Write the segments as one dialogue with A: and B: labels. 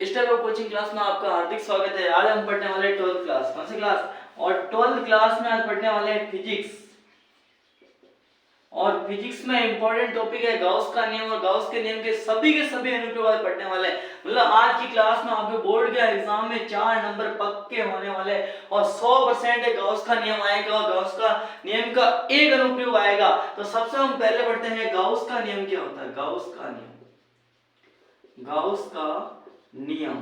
A: इस type of coaching class में आपका हार्दिक स्वागत है। आज हम पढ़ने वाले 12th क्लास। कौन सी क्लास? और 12th क्लास में आज पढ़ने वाले हैं फिजिक्स। और फिजिक्स में इंपॉर्टेंट टॉपिक है गाउस का नियम, और गाउस के नियम के सभी अनुप्रयोग आज पढ़ने वाले हैं। मतलब आज की क्लास में आपके बोर्ड के एग्जाम में 4 नंबर पक्के होने वाले हैं और 100% गाउस का नियम आएगा और गाउस का नियम का एक अनुप्रयोग आएगा। तो सबसे हम पहले पढ़ते हैं गाउस का नियम क्या होता है। गाउस का नियम, गाउस का नियम,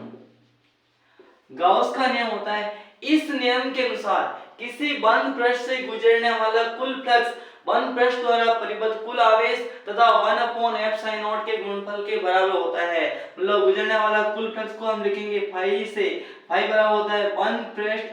A: गाउस का नियम होता है, इस नियम के अनुसार किसी बंद पृष्ठ से गुजरने वाला कुल फ्लक्स बंद पृष्ठ द्वारा परिबद्ध कुल आवेश तथा 1/f(sin0) के गुणनफल के बराबर होता है। मतलब गुजरने वाला कुल फ्लक्स को हम लिखेंगे फाई से। फाई बराबर होता है बंद पृष्ठ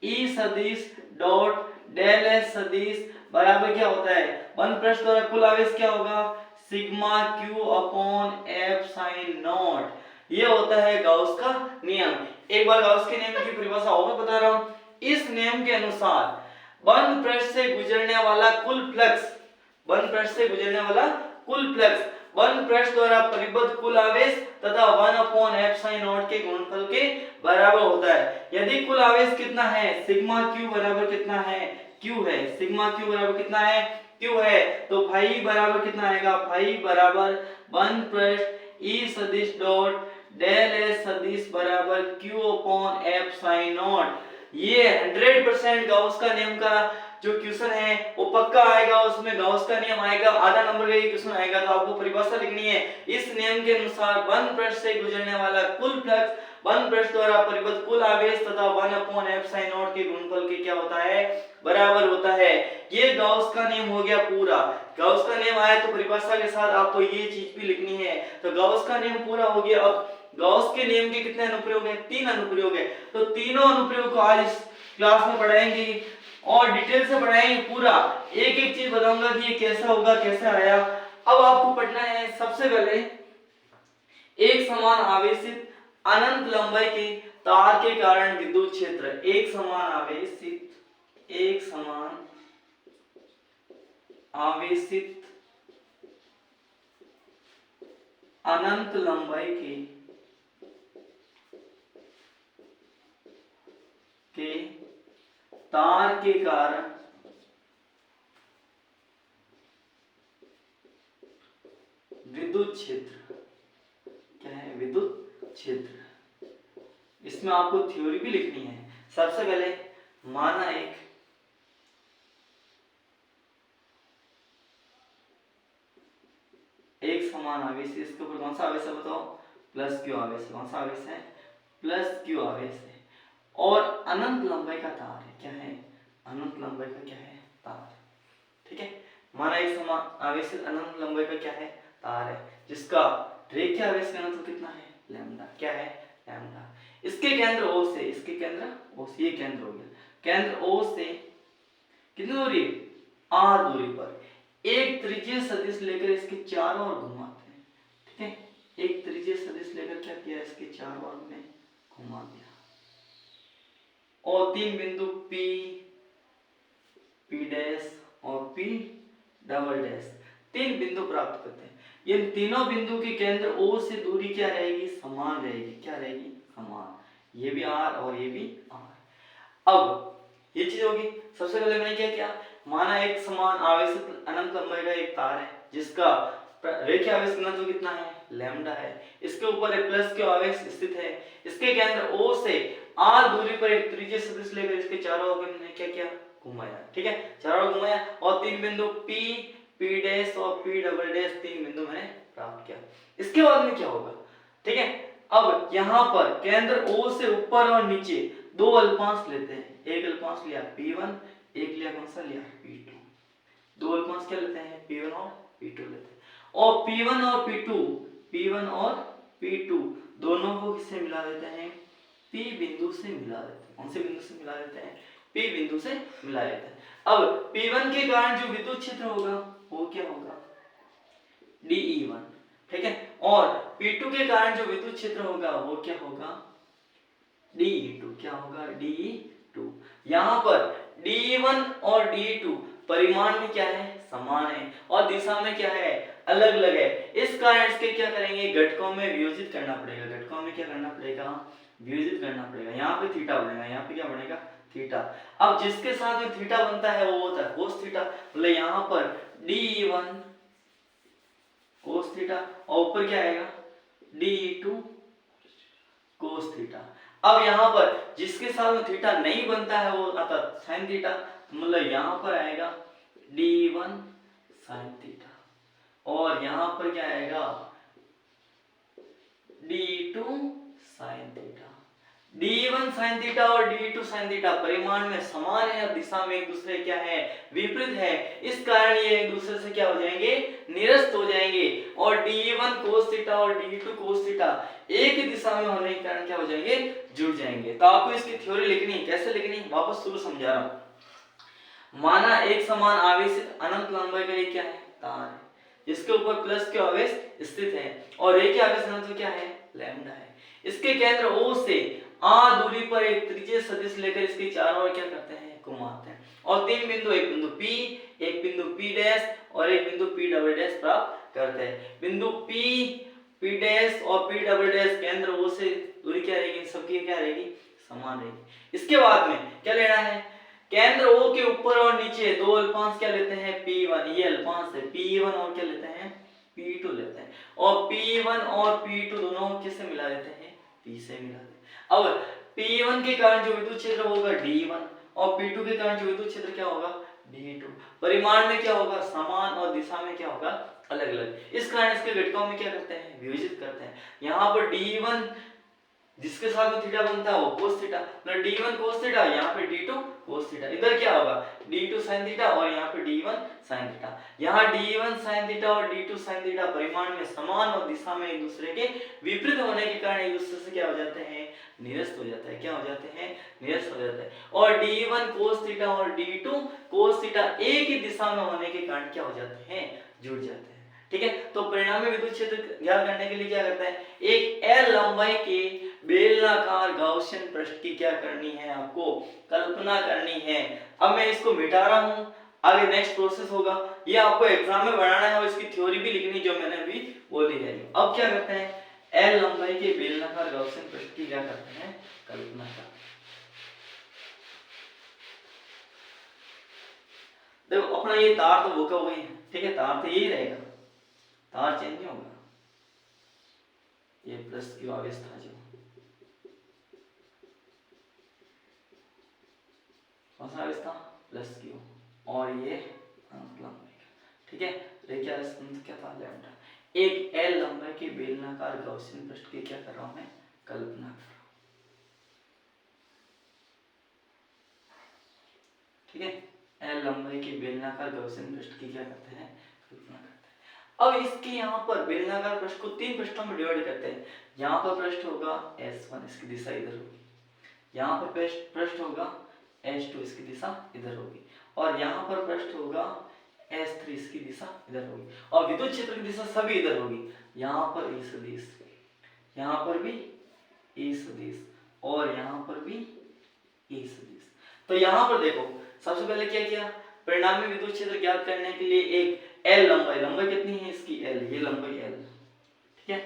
A: E सदिश डॉट डेल S सदिश बराबर क्या होता है, बंद पृष्ठ द्वारा कुल आवेश क्या होगा, सिग्मा q/f(sin0). ये होता है गाउस का नियम। एक बार गाउस के नियम की परिभाषा और बता रहा हूं। इस नियम के अनुसार बंद पृष्ठ से गुजरने वाला कुल फ्लक्स, बंद पृष्ठ से गुजरने वाला कुल फ्लक्स बंद पृष्ठ द्वारा परिबद्ध कुल आवेश तथा 1/f(sin0) के गुणनफल के बराबर होता है। यदि कुल आवेश कितना है, सिग्मा q बराबर कितना है, q है, सिग्मा q बराबर कितना है, q है, तो फाई बराबर कितना आएगा, फाई बराबर बंद पृष्ठ E सदिश डॉट डेल S सदिश बराबर q/f(sin0). ये 100% गाउस का नियम का जो क्वेश्चन है वो पक्का आएगा, उसमें गाउस का नियम आएगा। आधा नंबर का ये क्वेश्चन आएगा तो आपको परिभाषा लिखनी है। इस नियम के अनुसार बंद पृष्ठ से गुजरने वाला कुल फ्लक्स बंद पृष्ठ द्वारा परिबद्ध कुल आवेश तथा 1/f(sin0) के गुणनफल के क्या होता है, बराबर होता है। ये गाउस का नियम हो गया पूरा। गाउस का नियम आया तो परिभाषा के साथ आपको ये चीज भी लिखनी है। तो गाउस का नियम पूरा हो गया। अब गाउस के नियम के कितने अनुप्रयोग हैं, 3 अनुप्रयोग है। तो तीनों अनुप्रयोग को आज इस क्लास में पढ़ाएंगे और डिटेल से पढ़ाएंगे पूरा। एक एक चीज बताऊंगा कि ये कैसा होगा, कैसे आया। अब आपको पढ़ना है सबसे पहले एक समान आवेशित अनंत लंबाई के तार के कारण विद्युत क्षेत्र। एक समान आवेशित अनंत लंबाई के तार के कारण विद्युत क्षेत्र क्या है, विद्युत क्षेत्र। इसमें आपको थ्योरी भी लिखनी है। सबसे पहले माना एक समान आवेश, इसके ऊपर कौन सा आवेश है बताओ, प्लस क्यू आवेश। कौन सा आवेश है, प्लस क्यू आवेश है। और अनंत लंबाई का तार है, क्या है, अनंत लंबाई का क्या है, तार। ठीक है, माना एक समान आवेशित अनंत लंबाई का क्या है, तार है, जिसका रेखीय आवेश घनत्व कितना है, लैम्डा। क्या है, लैम्डा। इसके केंद्र O से, इसके केंद्र O से, ये केंद्र हो गया, केंद्र O से कितनी दूरी, r दूरी पर एक त्रिज्यीय सदिश लेकर इसके चारों ओर घुमाते हैं। ठीक है, एक त्रिज्यीय सदिश लेकर क्या किया, इसके चारों ओर में घुमा दिया और 3 बिंदु P, P डैश और P डबल डैश 3 बिंदु प्राप्त करते हैं। ये तीनों बिंदु के केंद्र O से दूरी क्या रहेगी, समान रहेगी। क्या रहेगी, समान। ये भी r और ये भी r। अब ये चीज होगी। सबसे पहले मैंने क्या किया, माना एक समान आवेशित अनंत लंबाई का एक तार है जिसका रेखीय आवेश घनत्व कितना है, लैम्डा है। इसके ऊपर एक प्लस क्यू आवेश स्थित है। इसके केंद्र O से r दूरी पर एक त्रिज्यीय सदिश लेकर इसके चारों ओर मैंने क्या किया, घुमाया। ठीक है, चारों ओर घुमाया और 3 बिंदु P, P डैश और P डबल डैश 3 बिंदु मैंने प्राप्त किया। इसके बाद में क्या होगा, ठीक है, अब यहाँ पर केंद्र O से ऊपर और नीचे 2 अल्पांश लेते हैं। एक अल्पांश लिया P1, एक लिया कौन सा लिया, P2। 2 अल्पांश क्या लेते हैं, P1 और P2 लेते हैं। और P1 और P2 दोनों को किससे मिला देते हैं, P बिंदु से मिला देते हैं। कौन से बिंदु से मिला देते हैं, P बिंदु से मिला देते हैं। अब P1 के कारण जो विद्युत क्षेत्र होगा वो क्या होगा, DE1। ठीक है, और P2 के कारण जो विद्युत क्षेत्र होगा वो क्या होगा, DE2। क्या होगा, DE2। यहाँ पर DE1 और DE2 परिमाण में क्या है, समान है और दिशा में क्या है, अलग अलग है। इस कारण इसके क्या करेंगे, घटकों में वियोजित करना पड़ेगा। घटकों में क्या करना पड़ेगा, वियोजित करना पड़ेगा। यहाँ पे थीटा बनेगा, यहाँ पे क्या बनेगा, थीटा। अब जिसके साथ में थीटा बनता है वो होता है कोस थीटा। मतलब यहाँ पर d1 कोस थीटा और ऊपर क्या आएगा d2 कोस थीटा। अब यहाँ पर जिसके साथ में थीटा नहीं बनता है वो आता साइन थीटा। मतलब यहाँ पर आएगा d1 साइन थीटा और यहाँ पर क्या आएगा d2 sine theta. d1 sine theta और d2 साइन थीटा परिमाण में समान है, दिशा में एक दूसरे क्या है, विपरीत है। इस कारण ये एक दूसरे से क्या हो जाएंगे, निरस्त हो जाएंगे। और d1 cos थीटा और d2 cos थीटा एक ही दिशा में होने के कारण क्या हो जाएंगे, जुड़ जाएंगे। तो आपको इसकी थ्योरी लिखनी है, कैसे लिखनी, वापस शुरू समझा रहा हूं। माना एक समान आवेशित अनंत लंबाई का ये क्या है, तार है, जिसके ऊपर प्लस के आवेश स्थित है और एक आवेश घनत्व क्या है, लैम्डा है। इसके केंद्र O से आ दूरी पर एक त्रिज्यीय सदिश लेकर इसके चारों ओर क्या करते हैं, घुमाते हैं और तीन बिंदु, एक बिंदु P, एक बिंदु P डैश और एक बिंदु P डबल डैश प्राप्त करते हैं। बिंदु P, P डैश और P डबल डैश केंद्र O से दूरी क्या रहेगी, सबकी क्या रहेगी, समान रहेगी। इसके बाद में क्या लेना है, केंद्र O के ऊपर और नीचे दो अल्पांश क्या लेते हैं, P1, ये अल्पांश है P1 और क्या लेते हैं, P2 लेते हैं और P1 और P2 दोनों किससे मिला देते हैं, P से मिला देते हैं। अब P1 के कारण जो विद्युत क्षेत्र होगा D1 और P2 के कारण जो विद्युत क्षेत्र क्या होगा, D2। परिमाण में क्या होगा, समान और दिशा में क्या होगा, अलग अलग। इस कारण इसके घटकों में क्या करते हैं, विभाजित करते हैं। यहाँ पर D1 जिसके साथ में थीटा बनता है वो cos थीटा, मतलब d1 cos थीटा, यहाँ पे d2 cos थीटा। इधर क्या होगा d2 sin थीटा और यहाँ पे d1 sin थीटा। यहाँ d1 sin थीटा और d2 sin थीटा परिमाण में समान और दिशा में एक दूसरे के विपरीत होने के कारण एक दूसरे से क्या हो जाते हैं, निरस्त हो जाता है। क्या हो जाते हैं, निरस्त हो जाता है। और d1 cos थीटा और d2 cos थीटा एक ही दिशा में होने के कारण क्या हो जाते हैं, जुड़ जाते हैं। ठीक है, तो परिणामी विद्युत क्षेत्र ज्ञात करने के लिए क्या करता है, एक L लंबाई के बेलनाकार गाउसियन पृष्ठ की क्या करनी है, आपको कल्पना करनी है। अब मैं इसको मिटा रहा हूं, आगे नेक्स्ट प्रोसेस होगा, ये आपको एग्जाम में बनाना है और इसकी थ्योरी भी लिखनी जो मैंने अभी बोली है। अब क्या करते हैं, L लंबाई के बेलनाकार गाउसियन पृष्ठ की क्या करते हैं, कल्पना करते हैं। देखो अपना ये तार तो वो का वही है, ठीक है, तार तो यही रहेगा, तार चेंज नहीं होगा। ये प्लस क्यू आवेश था जो कौन सा आवेश था, प्लस क्यू, और ये लंबाई का, ठीक है। देखिए क्या था, लैम्डा। एक एल लंबाई के बेलनाकार गाउसियन पृष्ठ की क्या कर रहा हूं मैं, कल्पना कर रहा हूं। ठीक है, एल लंबाई के बेलनाकार गाउसियन पृष्ठ की क्या करते हैं, कल्पना करते हैं। अब इसके यहाँ पर बेलनाकार पृष्ठ को तीन पृष्ठों में डिवाइड करते हैं। यहाँ पर पृष्ठ होगा S1, इसकी दिशा इधर होगी। यहाँ पर पृष्ठ होगा S2, इसकी दिशा इधर होगी। और यहाँ पर पृष्ठ होगा S3, इसकी दिशा इधर होगी। और विद्युत क्षेत्र की दिशा सभी इधर होगी। यहाँ पर E सदिश, यहाँ पर भी E सदिश और यहाँ पर भी E सदिश। तो यहाँ पर देखो सबसे पहले क्या किया, परिणामी विद्युत क्षेत्र ज्ञात करने के लिए एक L लंबाई, लंबाई कितनी है इसकी L, ये लंबाई L, ठीक है।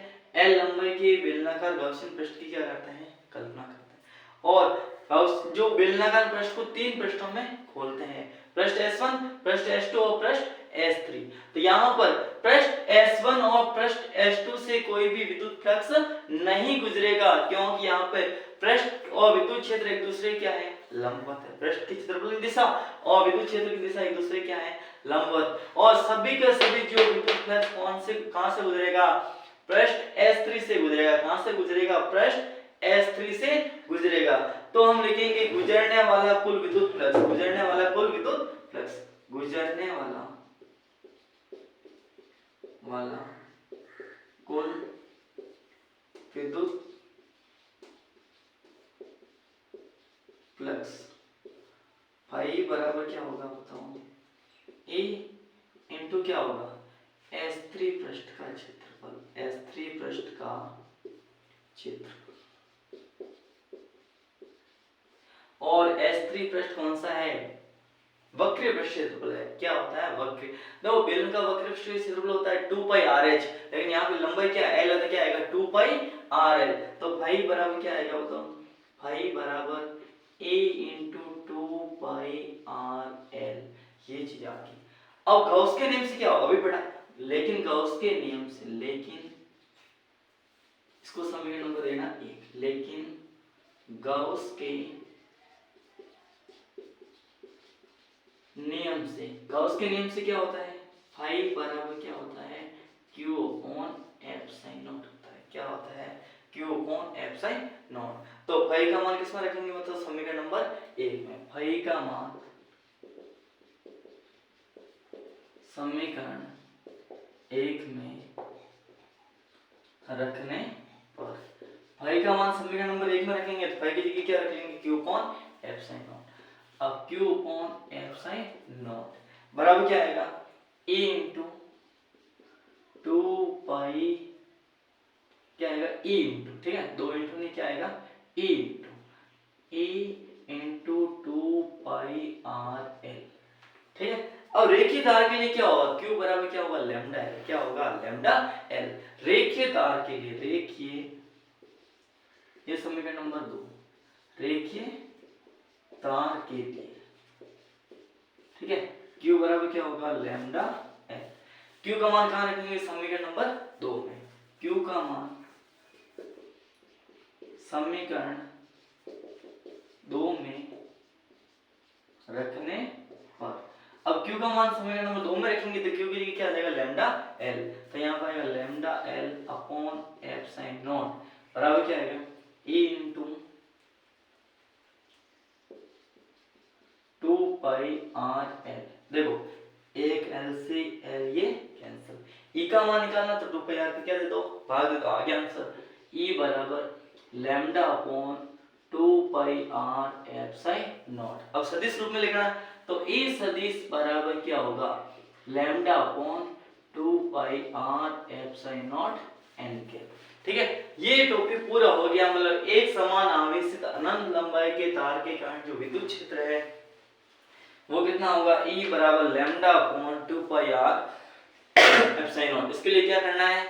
A: L लंबाई के बेलनाकार गाउसियन पृष्ठ की क्या करते हैं, कल्पना करते हैं। और जो बेलनाकार पृष्ठ को तीन पृष्ठों में खोलते हैं, पृष्ठ S1, पृष्ठ S2 और पृष्ठ S3। तो यहाँ पर पृष्ठ S1 और पृष्ठ S2 से कोई भी विद्युत फ्लक्स नहीं गुजरेगा, क्योंकि यहाँ पे पृष्ठ और विद्युत क्षेत्र एक दूसरे क्या है, लंबवत है। पृष्ठ की क्षेत्रफल की दिशा और विद्युत क्षेत्र की दिशा एक दूसरे क्या है, लंबवत। और सभी के सभी जो विद्युत फ्लक्स कहां से गुजरेगा, पृष्ठ S3 से गुजरेगा। कहां से गुजरेगा, पृष्ठ S3 से गुजरेगा। तो हम लिखेंगे गुजरने वाला कुल विद्युत फ्लक्स, गुजरने वाला कुल विद्युत फ्लक्स, गुजरने वाला कुल विद्युत फ्लक्स फाई बराबर क्या होगा बताओ, E इंटू क्या होगा, S3 पृष्ठ का क्षेत्रफल, S3 पृष्ठ का क्षेत्रफल। और S3 पृष्ठ कौन सा है, वक्र पृष्ठ क्षेत्रफल है। क्या होता है? वक्र। देखो बेलन का वक्र पृष्ठ क्षेत्रफल होता है 2 पाई RH, लेकिन यहाँ पे लंबाई क्या है? L है, तो क्या आएगा? 2 पाई RL। तो भाई बराबर क्या आएगा? बताओ भाई बराबर A इंटू 2 पाई RL, ये चीज आपकी। अब गॉस के नियम से क्या होगा अभी पढ़ा, लेकिन गॉस के नियम से, लेकिन इसको समीकरण नंबर देना 1, लेकिन गॉस के नियम से, गॉस के नियम से क्या होता है? फाई बराबर क्या होता है? Q upon F sine not होता है। क्या होता है? Q upon F sine not. तो फाई का मान किस में रखेंगे? मतलब समीकरण नंबर 1 में। फाई का मान समीकरण 1 में रखने पर, फाई का मान समीकरण नंबर 1 में रखेंगे तो फाई की जगह क्या रख लेंगे? Q upon F sine not. अब Q upon F sine not बराबर क्या आएगा? A इंटू 2 पाई क्या आएगा? E इंटू, ठीक है, 2 इंटू नहीं, क्या आएगा? E इंटू 2 पाई RL, ठीक है। अब रेखीय तार के लिए क्या होगा? Q बराबर क्या होगा? Lambda L। क्या होगा? Lambda L। रेखीय तार के लिए, रेखीय, ये समीकरण नंबर 2, रेखीय तार के लिए, ठीक है, Q बराबर क्या होगा? Lambda L। Q का मान कहाँ रखेंगे? समीकरण नंबर 2 में। Q का मान समीकरण 2 में रखने पर, अब Q का मान समीकरण नंबर 2 में रखेंगे तो Q की जगह क्या आ जाएगा? Lambda L। तो यहाँ पर आएगा lambda L upon F sine not बराबर क्या आएगा? A into 2 pi RL। देखो एक L से L ये कैंसिल, E का मान निकालना तो 2 पाई R पे क्या दे दो? भाग दे दो, आ गया आंसर। E बराबर lambda upon 2 pi R F sine not. अब सदिश रूप में लिखना तो E सदिश बराबर क्या होगा? Lambda upon 2 pi R F sine not n के, ठीक है। ये टॉपिक पूरा हो गया। मतलब एक समान आवेशित अनंत लंबाई के तार के कारण जो विद्युत क्षेत्र है वो कितना होगा? E बराबर lambda upon 2 pi R epsilon not. इसके लिए क्या करना है?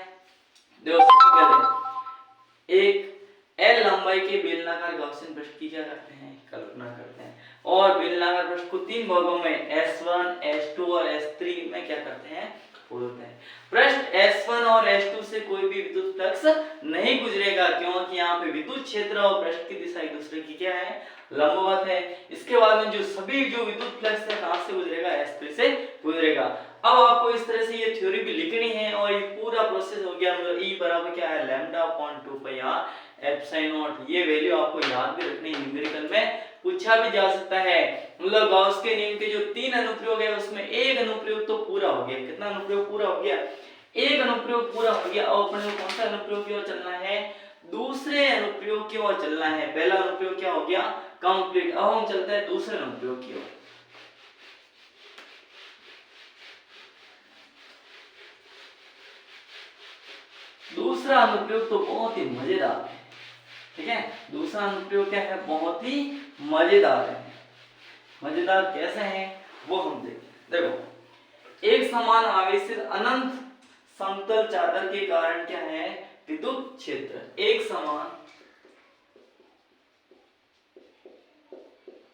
A: देखो सबसे पहले एक L लंबाई के बेलनाकार गॉसियन पृष्ठ की क्या करते हैं? कल्पना करते हैं, और बेलनाकार पृष्ठ को 3 भागों में S1, S2 और S3 में क्या करते हैं? तोड़ते हैं। पृष्ठ S1 और S2 से कोई भी विद्युत फ्लक्स नहीं गुजरेगा, क्योंकि यहाँ पे विद्युत क्षेत्र और पृष्ठ की दिशा एक दूसरे की क्या है? लंबवत है। इसके बाद में जो सभी जो विद्युत फ्लक्स है कहां से गुजरेगा? S3 से गुजरेगा। अब आपको इस तरह से ये थ्योरी भी लिखनी है और ये पूरा प्रोसेस हो गया। मतलब E बराबर क्या है? Lambda upon 2 pi R epsilon not. ये वैल्यू आपको याद भी रखनी है, न्यूमेरिकल में पूछा भी जा सकता है। मतलब गॉस के नियम के जो 3 अनुप्रयोग है उसमें एक अनुप्रयोग तो पूरा हो गया। कितना अनुप्रयोग पूरा हो गया? एक अनुप्रयोग पूरा हो गया। अब अपने को कौन सा अनुप्रयोग की ओर चलना है? दूसरे अनुप्रयोग की ओर चलना है। पहला अनुप्रयोग क्या हो गया? कंप्लीट। अब हम चलते हैं दूसरे अनुप्रयोग की ओर। दूसरा अनुप्रयोग तो बहुत ही मजेदार है, ठीक है। दूसरा अनुप्रयोग क्या है? बहुत ही मजेदार है। मजेदार कैसे है वो हम देखते। देखो एक समान आवेशित अनंत समतल चादर के कारण क्या है? विद्युत क्षेत्र। एक समान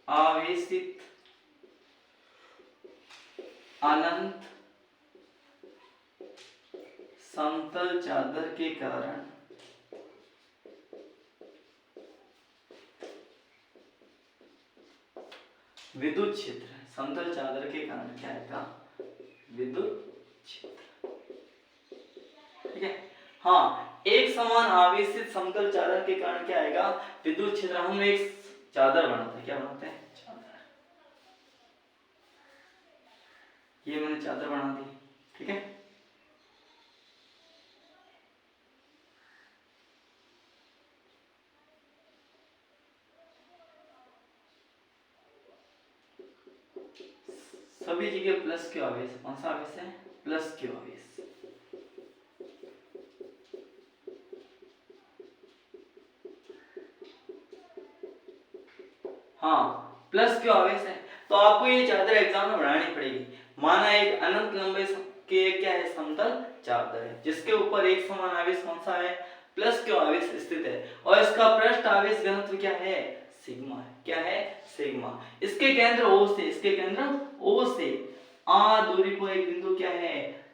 A: आवेशित अनंत समतल चादर के कारण विद्युत क्षेत्र। समतल चादर के कारण क्या आएगा? विद्युत क्षेत्र, ठीक है। हाँ, एक समान आवेशित समतल चादर के कारण क्या आएगा? विद्युत क्षेत्र। हम एक चादर बनाते हैं, क्या बनाते हैं? चादर। ये मैंने चादर बना दी, ठीक है। सभी जगह प्लस क्यू आवेश। कौन सा आवेश है? प्लस क्यू आवेश। हाँ, प्लस क्यू आवेश है। तो आपको ये चादर एग्जाम में बनानी पड़ेगी। माना एक अनंत लंबे के क्या है, समतल चादर है जिसके ऊपर एक समान आवेश कौन सा है, प्लस क्यू आवेश स्थित है और इसका पृष्ठ आवेश घनत्व क्या है, सिग्मा है। क्या है, सिग्मा। इसके केंद्र O से, इसके केंद्र O से आ दूरी पर एक बिंदु क्या है,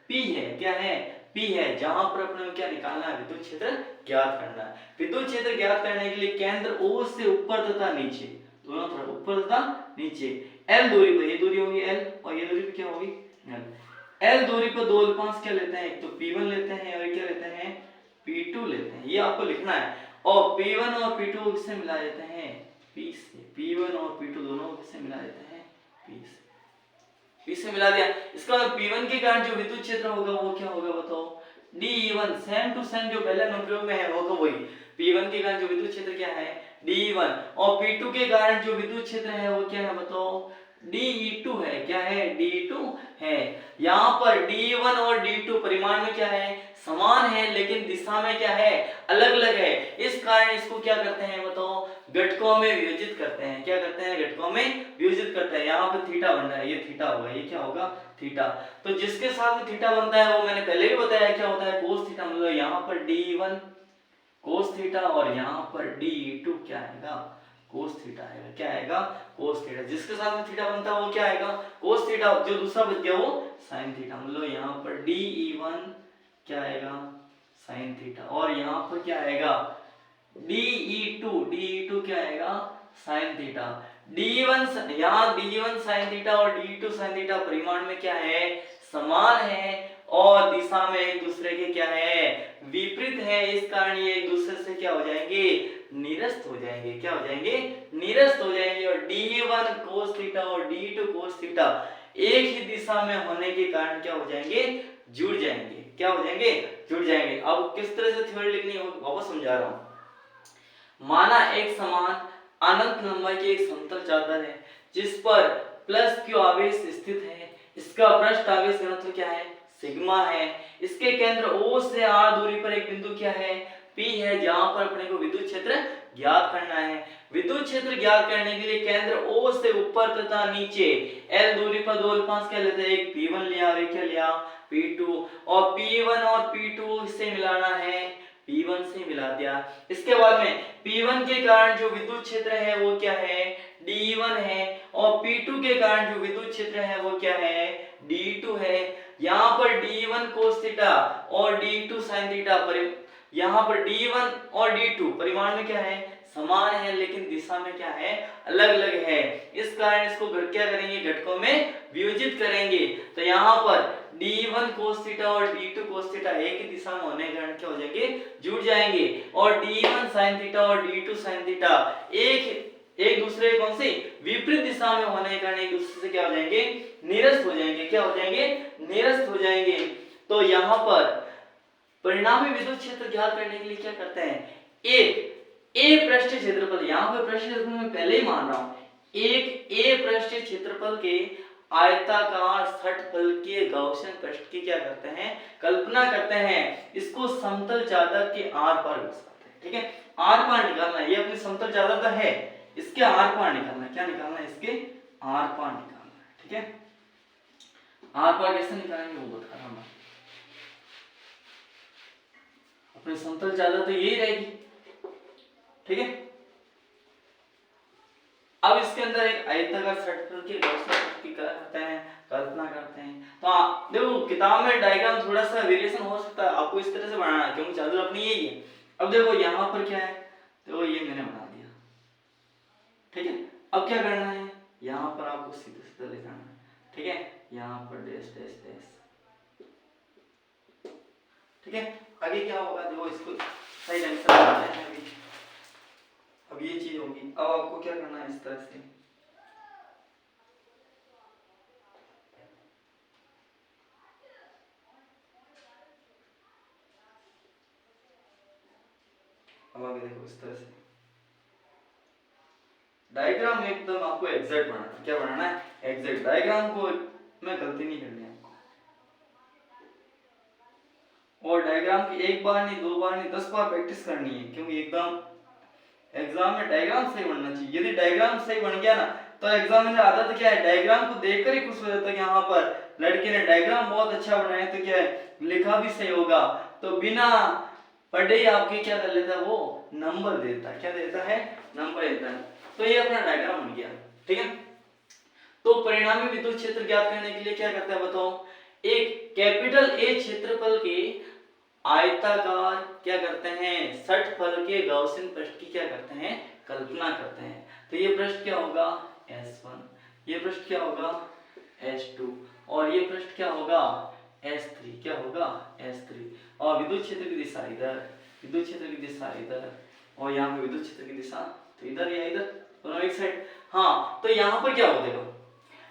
A: P है। क्या है, P है, जहां पर अपने क्या निकालना है, विद्युत क्षेत्र ज्ञात करना है। विद्युत क्षेत्र ज्ञात करने के लिए केंद्र O से ऊपर तथा नीचे, दोनों तरफ ऊपर तथा नीचे L दूरी पर, ये दूरी होगी L और ये दूरी पर क्या होगी L दूरी पर दो अल्पांश क्या लेते हैं, एक तो P1 लेते हैं और क्या लेते हैं, P2 लेते हैं। ये आपको लिखना है। और P1 और P2 किससे मिला देते हैं, P से। P1 और P2 दोनों किससे मिला देते हैं, P से। P से मिला दिया। इसका मतलब P1 के कारण जो विद्युत क्षेत्र होगा वो क्या होगा बताओ, D1। सेम टू सेम जो पहले अनुप्रयोग में है वो तो वही। P1 के कारण जो विद्युत क्षेत्र क्या है, D1 और P2 के कारण जो विद्युत क्षेत्र है वो क्या है बताओ, D2 है। क्या है, D2 है। यहाँ पर D1 और D2 परिमाण में क्या है, समान है, लेकिन दिशा में क्या है, अलग अलग है। इस कारण इसको क्या करते हैं बताओ, घटकों में विभाजित करते हैं। क्या करते हैं, घटकों में विभाजित करते हैं। यहाँ पर थीटा बन रहा है, ये थीटा होगा, ये क्या होगा, थीटा। तो जिसके साथ में थीटा बनता है वो मैंने पहले भी बताया क्या होता है, कोस थीटा। मतलब यहाँ पर D1 कोस थीटा और यहाँ पर D2 क्या आएगा, कोस थीटा आएगा। क्या आएगा, कोस थीटा। जिसके साथ में थीटा बनता है वो क्या आएगा, कोस थीटा। जो दूसरा बच गया वो साइन थीटा। मतलब यहाँ पर DE1 क्या आएगा, साइन थीटा। और यहाँ पर क्या आएगा, DE2 क्या आएगा, साइन थीटा। D1 यहाँ D1 साइन थीटा और D2 साइन थीटा परिमाण में क्या है, समान है और दिशा में एक दूसरे के क्या है, विपरीत है। इस कारण ये एक दूसरे से क्या हो जाएंगे, निरस्त हो जाएंगे। क्या हो जाएंगे, निरस्त हो जाएंगे। और D1 cos थीटा और D2 cos थीटा एक ही दिशा में होने के कारण क्या हो जाएंगे, जुड़ जाएंगे। क्या हो जाएंगे, जुड़ जाएंगे। अब किस तरह से थ्योरी लिखनी है वापस समझा रहा हूं। माना एक समान अनंत लंबाई की एक समतल चादर है जिस पर प्लस क्यू आवेश स्थित है। इसका पृष्ठ आवेश घनत्व क्या है, सिग्मा है। इसके केंद्र O से R दूरी पर एक बिंदु क्या है, P है, जहां पर अपने को विद्युत क्षेत्र ज्ञात करना है। विद्युत क्षेत्र ज्ञात करने के लिए केंद्र O से ऊपर तथा नीचे L दूरी पर दो अल्पांश क्या लेते हैं, एक P1 लिया और एक क्या लिया, P2। और P1 और P2 से मिलाना है, P1 से मिला दिया। इसके बाद में P1 के कारण जो विद्युत क्षेत्र है वो क्या है, D1 है। और P2 के कारण जो विद्युत क्षेत्र है वो क्या है, D2 है। यहाँ पर D1 cos थीटा और D2 sin थीटा यहाँ पर D1 और D2 परिमाण में क्या है, समान है, लेकिन दिशा में क्या है, अलग अलग है। इस कारण इसको क्या करेंगे, घटकों में विभाजित करेंगे। तो यहाँ पर D1 cos थीटा और D2 cos थीटा एक ही दिशा में होने के कारण क्या हो जाएंगे, जुड़ जाएंगे। और D1 sin थीटा और D2 sin थीटा एक दूसरे कौन सी, विपरीत दिशा में होने के कारण एक दूसरे से क्या हो जाएंगे, निरस्त हो जाएंगे। क्या हो जाएंगे, निरस्त हो जाएंगे। तो यहाँ पर परिणामी विद्युत क्षेत्र ज्ञात करने के लिए क्या करते हैं, एक ए पृष्ठीय क्षेत्रफल, यहाँ पर पृष्ठीय क्षेत्रफल मैं पहले ही मान रहा हूं, एक ए पृष्ठीय क्षेत्रफल के आयताकार षटफल के गॉसियन पृष्ठ की क्या करते हैं, कल्पना करते हैं। इसको समतल चादर के आर पार घुसाते हैं। ठीक है, आर पार निकालना है। ये अपनी समतल चादर तो है, इसके आर पार निकालना है। क्या निकालना है, इसके आर पार निकालना है। ठीक है, आर पार कैसे निकालेंगे वो बता रहा हूं मैं। अपनी समतल चादर तो यही रहेगी। ठीक है, अब इसके अंदर एक आयताकार षटफल के गॉसियन पृष्ठ की करते हैं, कल्पना करते हैं। तो देखो किताब में डायग्राम थोड़ा सा वेरिएशन हो सकता है, आपको इस तरह से बनाना है क्योंकि चादर अपनी यही है। अब देखो यहाँ पर क्या है, देखो ये मैंने बना दिया। ठीक है, अब क्या करना है, यहाँ पर आपको सीधे सीधे लिखना है। ठीक है, यहाँ पर डैश डैश डैश। ठीक है, आगे क्या होगा, देखो इसको सही ढंग से बनाना है। अब ये चीज होगी। अब आपको क्या करना है, इस तरह से अब आगे देखो, इस तरह से डायग्राम एकदम आपको एग्जैक्ट बनाना है। क्या बनाना है, एग्जैक्ट। डायग्राम को में गलती नहीं करनी है आपको। और डायग्राम की एक बार नहीं, दो बार नहीं, 10 बार प्रैक्टिस करनी है, क्योंकि एकदम एग्जाम में डायग्राम सही बनना चाहिए। यदि डायग्राम सही बन गया ना, तो एग्जाम में आदत क्या है, डायग्राम को देखकर ही खुश हो जाता है कि यहाँ पर लड़के ने डायग्राम बहुत अच्छा बनाया, तो क्या है लिखा भी सही होगा, तो बिना पढ़े ही आपके क्या कर लेता है वो नंबर देता है, क्या देता है नंबर देता है। तो ये अपना डायग्राम बन गया, ठीक है। तो परिणामी विद्युत क्षेत्र ज्ञात करने के लिए क्या करता है बताओ, एक कैपिटल ए क्षेत्रफल के आयताकार क्या करते हैं षटफल के गॉसियन पृष्ठ की क्या करते हैं कल्पना करते हैं। तो ये पृष्ठ क्या होगा S1, ये पृष्ठ क्या होगा S2 और ये पृष्ठ क्या होगा S3, क्या होगा S3। और विद्युत क्षेत्र की दिशा इधर, विद्युत क्षेत्र की दिशा इधर और यहाँ पे विद्युत क्षेत्र की दिशा तो इधर या इधर, दोनों एक साइड। हाँ तो यहाँ पर क्या होगा देखो,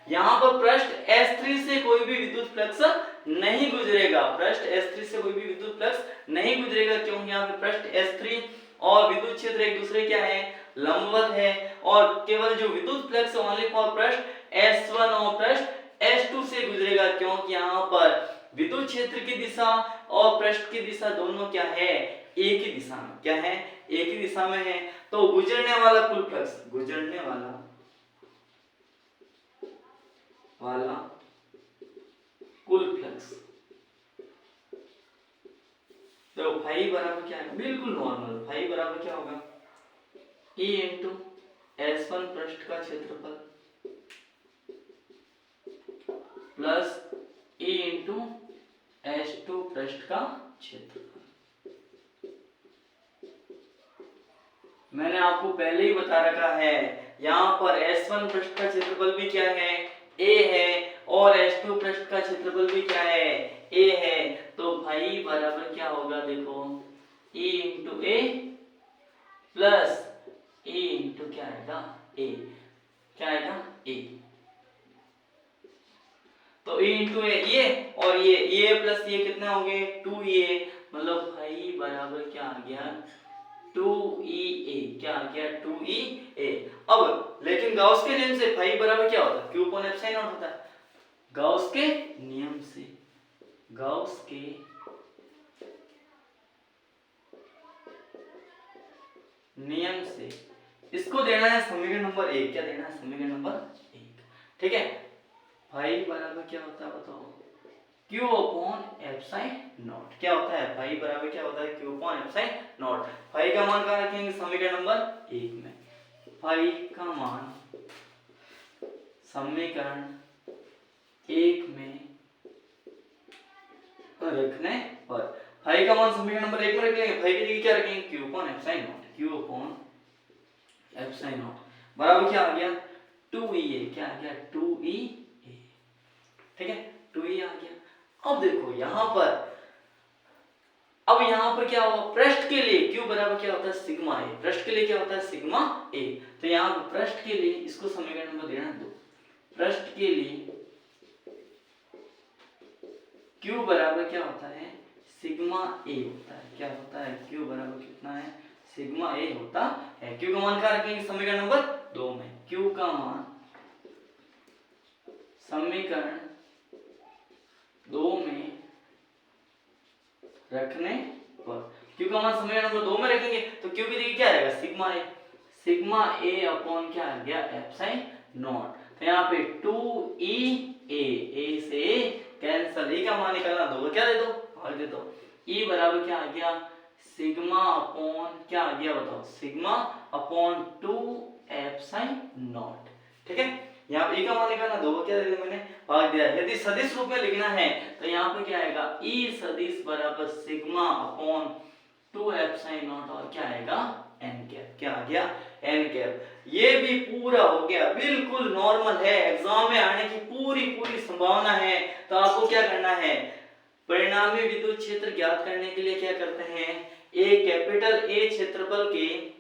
A: यहाँ पर पृष्ठ S3 से कोई भी विद्युत फ्लक्स नहीं गुजरेगा, पृष्ठ S3 से कोई भी विद्युत फ्लक्स नहीं गुजरेगा, क्योंकि यहाँ पे पृष्ठ S3 और विद्युत क्षेत्र एक दूसरे क्या है लंबवत है, और केवल जो विद्युत फ्लक्स ओनली फॉर पृष्ठ S1 और पृष्ठ S2 से गुजरेगा, क्योंकि यहाँ पर विद्युत क्षेत्र की दिशा और पृष्ठ की दिशा दोनों क्या है एक ही दिशा में, क्या है एक ही दिशा में है। तो गुजरने वाला कुल फ्लक्स, गुजरने वाला कुल फ्लक्स, तो फाई बराबर क्या है बिल्कुल नॉर्मल, फाई बराबर क्या होगा E इंटू S1 पृष्ठ का क्षेत्रफल प्लस E इंटू S2 पृष्ठ का क्षेत्रफल। मैंने आपको पहले ही बता रखा है, यहाँ पर S1 पृष्ठ का क्षेत्रफल भी क्या है A है और S2 पृष्ठ का क्षेत्रफल भी क्या है A है, तो भाई बराबर क्या होगा देखो E into A plus E into क्या आएगा A, क्या आएगा A, तो E इंटू A ये और ये प्लस ये कितने हो गए 2A, मतलब भाई बराबर क्या आ गया 2EA, क्या आ गया 2EA। अब लेकिन गाउस के नियम से फाई बराबर क्या होता है Q अपॉन एप्सिलॉन नॉट होता है, गाउस के नियम से, गाउस के नियम से इसको देना है समीकरण नंबर 1, क्या देना है समीकरण नंबर 1, ठीक है। फाई बराबर क्या होता है बताओ Q अपॉन एप्सिलॉन नॉट, क्या होता है फाई बराबर क्या होता है Q upon epsilon naught. Phi का मान कहाँ रखेंगे समीकरण नंबर 1 में, फाई का मान समीकरण 1 में रखने पर, फाई का मान समीकरण नंबर 1 में रख लेंगे, फाई की जगह क्या रखेंगे Q upon epsilon not, Q upon epsilon not बराबर क्या आ गया 2EA, क्या आ गया 2EA, ठीक है 2E आ गया। अब देखो यहाँ पर, अब यहाँ पर क्या होगा पृष्ठ के लिए Q बराबर क्या होता है सिग्मा A, पृष्ठ के लिए क्या होता है सिग्मा A, तो यहाँ पृष्ठ के लिए इसको समीकरण नंबर देना 2, पृष्ठ के लिए Q बराबर क्या होता है सिग्मा A होता है, क्या होता है Q बराबर कितना है सिग्मा A होता है। Q का मान क्या रखेंगे समीकरण नंबर 2 में, Q का मान समीकरण 2 में रखने पर, Q का मान समीकरण नंबर 2 में रखेंगे तो Q की जगह क्या आएगा sigma A, sigma A upon क्या आ गया एप्सिलॉन नॉट, तो यहाँ पे 2EA, A से कैंसल, E का मान निकालना 2 क्या दे दो भाग दे दो, E बराबर क्या आ गया सिग्मा अपॉन क्या आ गया बताओ सिग्मा अपॉन 2 एप्सिलॉन नॉट, ठीक है। यहाँ पे E का मान निकालना 2 क्या दे दिया मैंने भाग दिया। यदि सदिश रूप में लिखना है तो यहाँ पे क्या आएगा E सदिश बराबर सिग्मा अपॉन 2 एप्सिलॉन नॉट और क्या आएगा n कैप, क्या आ गया n कैप। ये भी पूरा हो गया, बिल्कुल नॉर्मल है, एग्जाम में आने की पूरी संभावना है। तो आपको क्या करना है परिणामी विद्युत क्षेत्र ज्ञात करने के लिए क्या करते हैं, एक कैपिटल A क्षेत्रफल के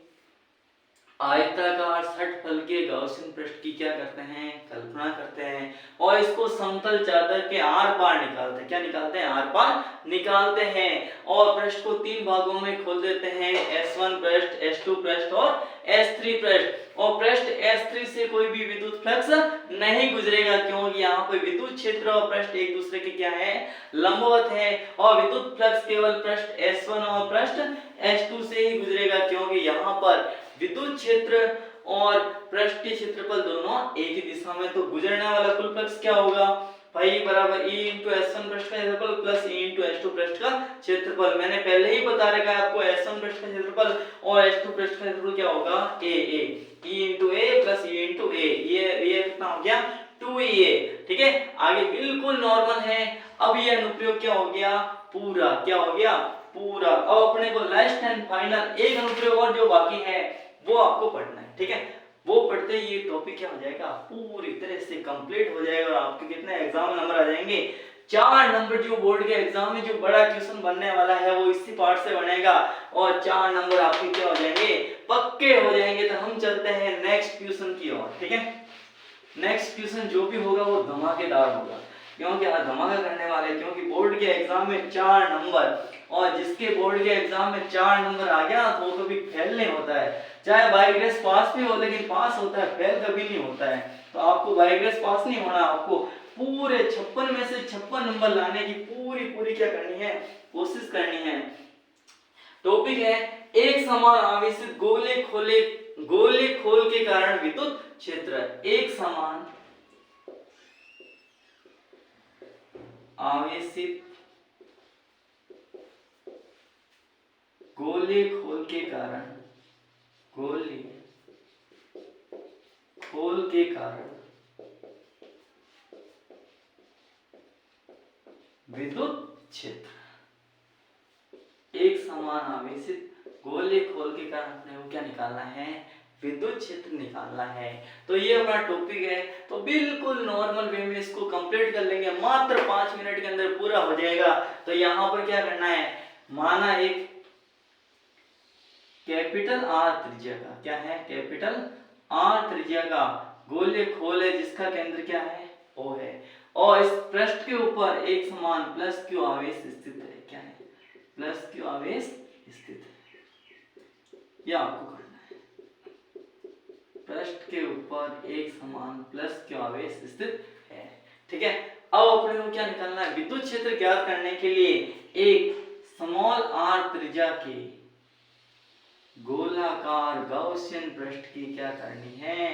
A: आयताकार षटफल के गॉसियन पृष्ठ की क्या करते हैं कल्पना करते हैं और इसको समतल चादर के आर पार निकालते हैं, क्या निकालते हैं आर पार निकालते हैं और पृष्ठ को 3 भागों में खोल देते हैं, S1 पृष्ठ, S2 पृष्ठ और S3 पृष्ठ। और पृष्ठ S3 से कोई भी विद्युत फ्लक्स नहीं गुजरेगा, क्योंकि यहाँ पर विद्युत क्षेत्र और पृष्ठ एक दूसरे के क्या है लंबवत है और विद्युत फ्लक्स केवल पृष्ठ S1 और पृष्ठ S2 से ही गुजरेगा, क्योंकि यहाँ पर विद्युत क्षेत्र और पृष्ठीय क्षेत्रफल दोनों एक ही दिशा में, तो गुजरने वाला कुल फ्लक्स क्या होगा भाई बराबर E इंटू S1 पृष्ठ का क्षेत्रफल प्लस E इंटू S2 पृष्ठ का क्षेत्रफल। मैंने पहले ही बता रखा है आपको S1 पृष्ठ का क्षेत्रफल और S2 पृष्ठ का क्षेत्रफल क्या होगा A E into A plus E into A, ये कितना हो गया 2EA। ठीक है, आगे बिल्कुल नॉर्मल है। अब ये अनुप्रयोग क्या हो गया पूरा, क्या हो गया पूरा। अब अपने को लास्ट एंड फाइनल एक अनुप्रयोग और जो बाकी है वो आपको पढ़ना है। ठीक है, वो पढ़ते ही ये टॉपिक क्या हो जाएगा पूरी तरह से कंप्लीट हो जाएगा और आपके कितने एग्जाम नंबर आ जाएंगे 4 नंबर। जो बोर्ड के एग्जाम में जो बड़ा क्वेश्चन बनने वाला है वो इसी पार्ट से बनेगा और 4 नंबर आपके क्या हो जाएंगे पक्के हो जाएंगे। तो हम चलते हैं नेक्स्ट क्वेश्चन की ओर। ठीक है, नेक्स्ट क्वेश्चन जो भी होगा वो धमाकेदार होगा, क्योंकि आज धमाका करने वाले, क्योंकि बोर्ड के एग्जाम में 4 नंबर, और जिसके बोर्ड के एग्जाम में 4 नंबर आ गया तो वो कभी फेल नहीं होता है। चाहे बाय ग्रेस पास भी हो लेकिन पास होता है, फेल कभी नहीं होता है। तो आपको बाय ग्रेस पास नहीं होना, आपको पूरे 56 में से 56 नंबर लाने की पूरी क्या करनी है कोशिश करनी है। टॉपिक है एक समान आवेशित गोले खोल के कारण विद्युत क्षेत्र। एक समान आवेशित गोले खोल के कारण विद्युत क्षेत्र। एक समान आवेशित गोले खोल के कारण अपने को क्या निकालना है विद्युत क्षेत्र निकालना है। तो ये अपना टॉपिक है, तो बिल्कुल नॉर्मल वे में इसको कंप्लीट कर लेंगे, मात्र 5 मिनट के अंदर पूरा हो जाएगा। तो यहाँ पर क्या करना है, माना एक कैपिटल आर त्रिज्या का, क्या है कैपिटल आर त्रिज्या का गोले खोल है जिसका केंद्र क्या है O है, और इस पृष्ठ के ऊपर एक समान प्लस क्यू आवेश स्थित है। क्या है प्लस क्यू आवेश स्थित है, यह आपको करना है। पृष्ठ के ऊपर एक समान प्लस क्यू आवेश स्थित है। ठीक है, अब अपने को क्या निकालना है विद्युत क्षेत्र ज्ञात करने के लिए एक स्मॉल आर त्रिज्या के गोलाकार गॉसियन पृष्ठ की क्या करनी है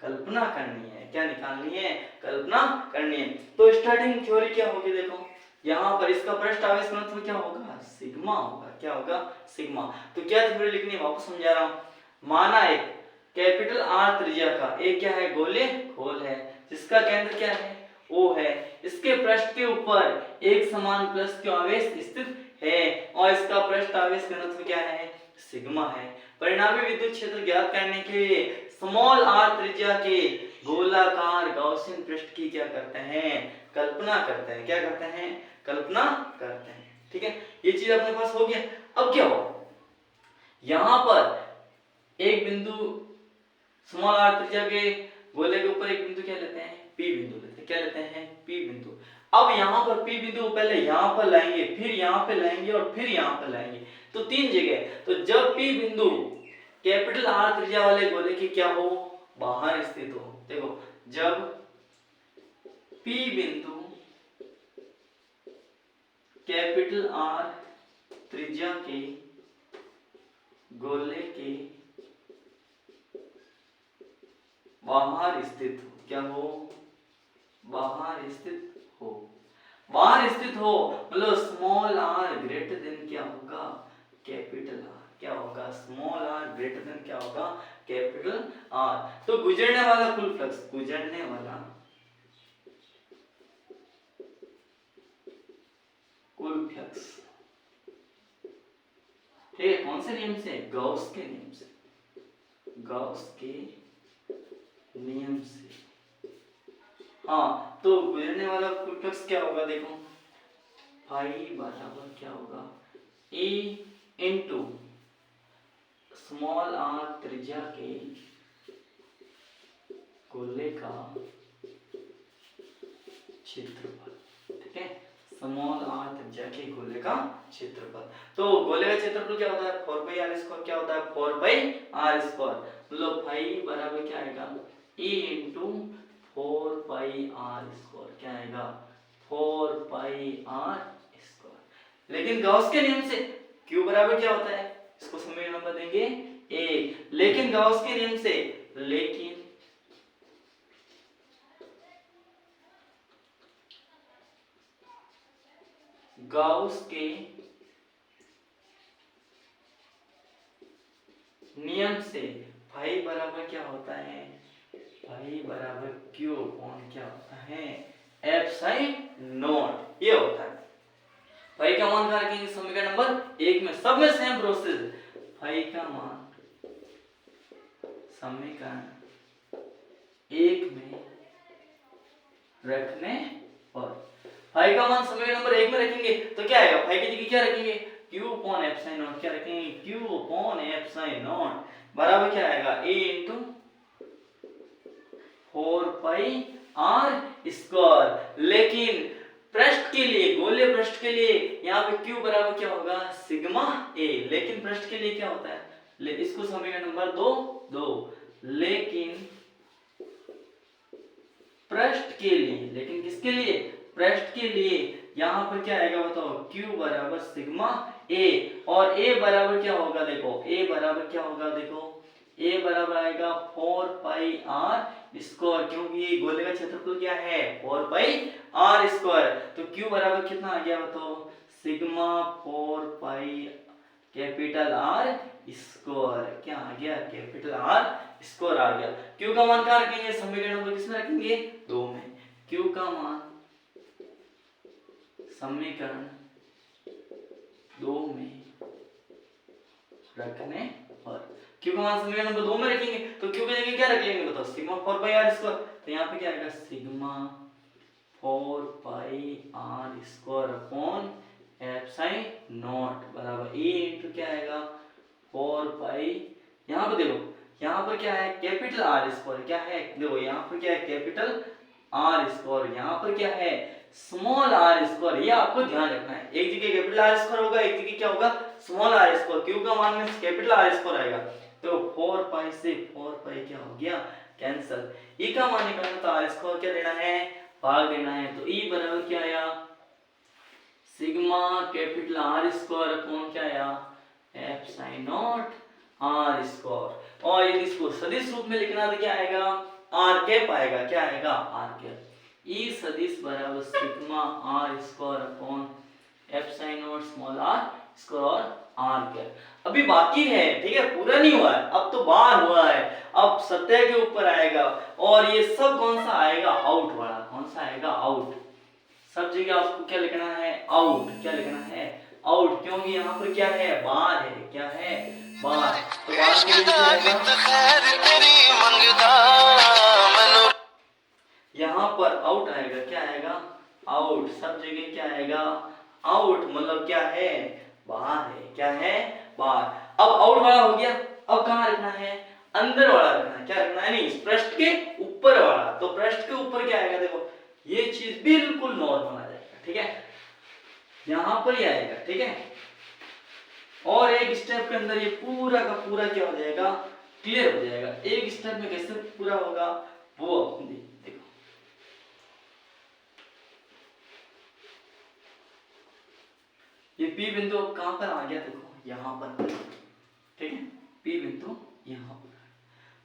A: कल्पना करनी है। क्या निकालनी है कल्पना करनी है। तो स्टार्टिंग थ्योरी क्या होगी देखो, यहाँ पर इसका पृष्ठ आवेश घनत्व क्या होगा सिग्मा होगा। क्या होगा सिग्मा। तो क्या थ्योरी लिखनी है वापस समझा रहा हूं। माना एक कैपिटल आर त्रिज्या का एक क्या है गोले खोल है जिसका केंद्र क्या है O है, इसके पृष्ठ के ऊपर एक समान प्लस क्यू आवेश स्थित है और इसका पृष्ठ आवेश घनत्व क्या है सिग्मा है। परिणामी विद्युत क्षेत्र ज्ञात करने के लिए स्मॉल आर त्रिज्या के गोलाकार गॉसियन पृष्ठ की क्या करते हैं कल्पना करते हैं। क्या करते हैं कल्पना करते हैं। ठीक है, ये चीज अपने पास हो गया। अब क्या हो, यहां पर एक बिंदु स्मॉल आर त्रिज्या के गोले के ऊपर एक बिंदु क्या लेते हैं P बिंदु लेते हैं। क्या लेते हैं P बिंदु। अब यहाँ पर P बिंदु पहले यहाँ पर लाएंगे, फिर यहाँ पे लाएंगे और फिर यहाँ पर लाएंगे, तो 3 जगह। तो जब P बिंदु कैपिटल आर त्रिज्या वाले गोले की क्या हो बाहर स्थित हो, देखो जब P बिंदु कैपिटल आर त्रिज्या के गोले के बाहर स्थित हो, क्या हो बाहर स्थित हो। बाहर स्थित हो मतलब स्मॉल आर ग्रेटर देन क्या होगा कैपिटल आर। क्या होगा स्मॉल आर ग्रेटर देन क्या होगा कैपिटल आर। तो गुजरने वाला कुल फ्लक्स, गुजरने वाला कुल फ्लक्स ठीक है कौन से नियम से गॉस के नियम से, गॉस के नियम से। हाँ, तो गुजरने वाला कुल फ्लक्स क्या होगा देखो फाई बराबर क्या होगा E इंटू स्मॉल आर त्रिज्या के गोले का क्षेत्रफल। ठीक है, स्मॉल आर त्रिज्या के गोले का क्षेत्रफल। तो गोले का क्षेत्रफल क्या होता है 4 पाई आर स्क्वायर। क्या होता है 4 पाई आर स्क्वायर, मतलब फाई बराबर क्या आएगा E into 4 pi r square. क्या आएगा 4 पाई आर स्क्वायर। लेकिन गॉस के नियम से Q बराबर क्या होता है, इसको समय नंबर देंगे 1। लेकिन गॉस के नियम से लेकिन गाउस के नियम से फाई बराबर क्या होता है, फाई बराबर क्यू अपॉन क्या होता है, एप्सिलॉन नॉट, ये होता है। फाई का मान कहाँ रखेंगे, समीकरण नंबर 1 में, सब में सेम प्रोसेस। फाई का मान समीकरण 1 में रखने पर, फाई का मान समीकरण नंबर 1 में रखेंगे तो क्या आएगा, फाई की जगह क्या रखेंगे, क्यू अपॉन एप्सिलॉन नॉट, क्या रखेंगे, क्यू अपॉन एप्सिलॉन नॉट बराबर क्या आएगा, a into 4 pi r square. लेकिन पृष्ठ के लिए, गोलीय पृष्ठ के लिए यहाँ पे q बराबर क्या होगा, सिग्मा a। लेकिन पृष्ठ के लिए क्या होता है, इसको समीकरण नंबर 2 लेकिन पृष्ठ के लिए, लेकिन किसके लिए, पृष्ठ के लिए यहाँ पर क्या आएगा बताओ, q बराबर सिग्मा a, और a बराबर क्या होगा, देखो a बराबर क्या होगा, देखो a बराबर आएगा 4 पाई r स्क्वायर, क्योंकि ये गोले का क्षेत्रफल क्या है, 4 पाई r स्क्वायर। तो q बराबर कितना आ गया बताओ, sigma 4 pi capital R square, क्या आ गया, कैपिटल R स्क्वायर आ गया। q का मान कहाँ रखेंगे, समीकरण नंबर किसमें रखेंगे, 2 में। q का मान समीकरण 2 में रखने पर, q का मान समीकरण नंबर 2 में रखेंगे तो q की जगह क्या रख लेंगे बताओ, सिग्मा 4 पाई r स्क्वायर। तो यहाँ पे क्या आएगा, sigma 4 pi r square upon epsilon not बराबर a इंटू क्या आएगा, 4 पाई, यहाँ पे देखो यहाँ पर क्या है, कैपिटल R स्क्वायर, क्या है देखो यहाँ पर क्या है, कैपिटल R स्क्वायर, यहाँ पर क्या है, स्मॉल r स्क्वायर। ये आपको ध्यान रखना है, एक जगह कैपिटल R स्क्वायर होगा, एक जगह क्या होगा, स्मॉल r स्क्वायर। q का मान में कैपिटल R स्क्वायर आएगा, तो 4 पाई से 4 पाई क्या हो गया, कैंसिल। e का मान निकालना तो r स्क्वायर क्या लेना है, भाग देना है। तो e बराबर क्या आया, sigma capital R square upon क्या आया, एप्सिलॉन नॉट R स्क्वायर। और यदि इसको सदिश रूप में लिखना तो क्या आएगा, r कैप आएगा, क्या आएगा, r कैप। e सदिश बराबर sigma r square upon epsilon not small r square r cap. अभी बाकी है, ठीक है, पूरा नहीं हुआ है, अब तो बाहर हुआ है, अब सतह के ऊपर आएगा। और ये सब कौन सा आएगा, आउट वाला, कौन सा आएगा, आउट। सब जगह आपको क्या लिखना है, आउट, क्या लिखना है, आउट, क्योंकि यहाँ पर क्या है, बार है, क्या है, बार। तो बार के लिए यहाँ पर आउट आएगा, क्या आएगा, आउट। सब जगह क्या आएगा, आउट, मतलब क्या है, बाहर है, क्या है, बाहर। अब आउट वाला हो गया, अब कहाँ रखना है, अंदर वाला रखना है, क्या रखना है, नहीं, पृष्ठ के ऊपर वाला। तो पृष्ठ के ऊपर क्या आएगा, देखो ये चीज बिल्कुल नॉर्मल आ जाएगा, ठीक है, यहां पर ही आएगा, ठीक है। और एक स्टेप के अंदर ये पूरा का पूरा क्या हो जाएगा, क्लियर हो जाएगा। एक स्टेप में कैसे पूरा होगा वो देखो, ये P बिंदु अब कहां पर आ गया, देखो यहां पर, ठीक है, P बिंदु यहां पर।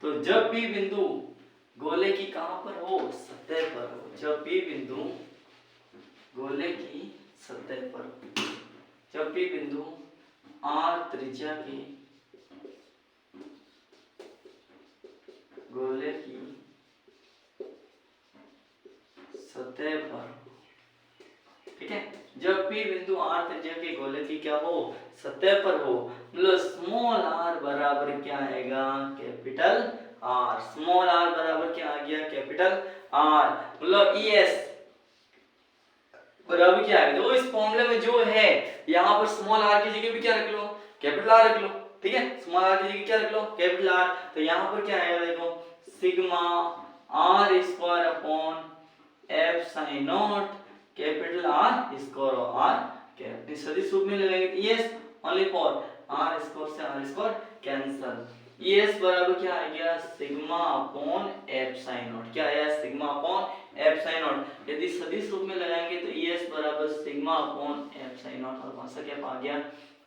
A: तो जब P बिंदु गोले की कहां पर हो, सतह पर हो, जब P बिंदु गोले की सतह पर, जब P बिंदु R त्रिज्या के गोले की सतह पर, ठीक है, जब P बिंदु R त्रिज्या के गोले की क्या हो, सतह पर हो, मतलब स्मॉल r बराबर क्या आएगा, कैपिटल R। स्मॉल r बराबर क्या आ गया, कैपिटल R, मतलब ES बराबर क्या आ गया। देखो इस फॉर्मूले में जो है, यहाँ पर स्मॉल r की जगह भी क्या रख लो, कैपिटल R रख लो, ठीक है, स्मॉल r की जगह क्या रख लो, कैपिटल R। तो यहाँ पर क्या आएगा, देखो sigma r square upon epsilon not capital R square और R कैपिटल, सदिश रूप में लगाएंगे yes only for R square से R स्क्वायर कैंसिल। ES बराबर क्या आ गया, सिग्मा अपॉन एप्सिलॉन नॉट, क्या आया, सिग्मा अपॉन एप्सिलॉन नॉट। यदि सदिश रूप में लगाएंगे तो ES बराबर सिग्मा अपॉन एप्सिलॉन नॉट, और कौन सा क्या आ गया,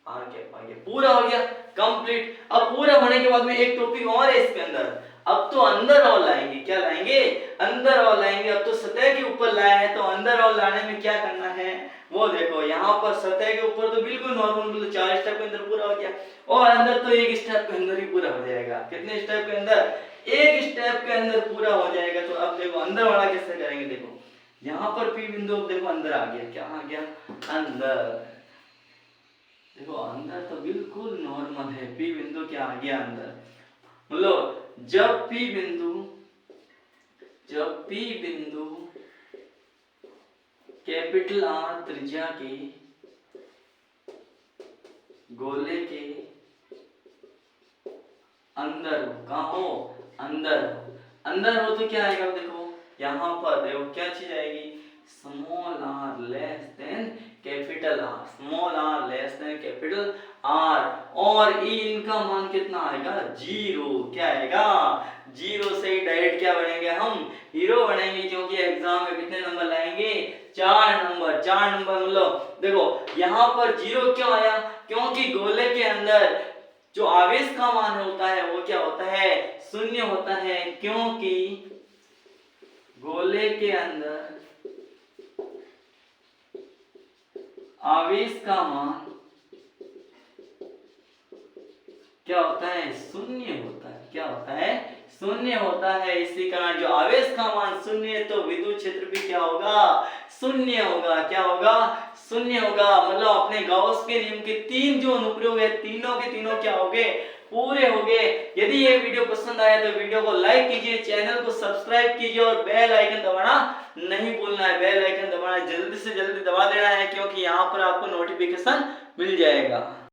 A: R कैप आ गया। पूरा हो गया, कंप्लीट। अब पूरा होने के बाद में एक टॉपिक और है इसके अंदर, अब तो अंदर और लाएंगे, क्या लाएंगे, अंदर और लाएंगे। अब तो सतह के ऊपर लाया है तो अंदर और लाने में क्या करना है वो देखो, यहाँ पर सतह के ऊपर तो बिल्कुल नॉर्मल, तो 4 स्टेप के अंदर पूरा हो गया, और अंदर तो 1 स्टेप के अंदर ही पूरा हो जाएगा। कितने स्टेप के अंदर, 1 स्टेप के अंदर पूरा हो जाएगा। तो अब देखो अंदर वाला कैसे करेंगे, देखो यहाँ पर P बिंदु देखो अंदर आ गया, क्या आ गया, अंदर। देखो अंदर तो बिल्कुल नॉर्मल है, P बिंदु क्या आ गया, अंदर। मतलब जब P बिंदु कैपिटल R त्रिज्या के गोले के अंदर हो, कहाँ हो, अंदर हो तो क्या आएगा, देखो यहाँ पर देखो क्या चीज आएगी, small r less than capital r, small r less than capital r, और ई इनका मान कितना आएगा, 0। क्या आएगा, 0 से ही डायरेक्ट क्या बनेंगे, हम हीरो बनेंगे, क्योंकि एग्जाम में कितने नंबर लाएंगे, 4 नंबर। 4 नंबर मतलब देखो यहाँ पर 0 क्यों आया, क्योंकि गोले के अंदर जो आवेश का मान होता है वो क्या होता है, 0 होता है, क्योंकि गोले के अंदर आवेश का मान क्या होता है, 0 होता है। क्या होता है, 0 होता है। इसी कारण जो आवेश का मान 0 है तो विद्युत क्षेत्र भी क्या होगा, 0 होगा। क्या होगा, 0 होगा। मतलब अपने गाउस के नियम के 3 जो अनुप्रयोग है, तीनों के तीनों क्या हो गए, पूरे हो गए। यदि ये वीडियो पसंद आया तो वीडियो को लाइक कीजिए, चैनल को सब्सक्राइब कीजिए और बेल आइकन दबाना नहीं भूलना है। बेल आइकन दबाना जल्दी से जल्दी दबा देना है, क्योंकि यहाँ पर आपको नोटिफिकेशन मिल जाएगा।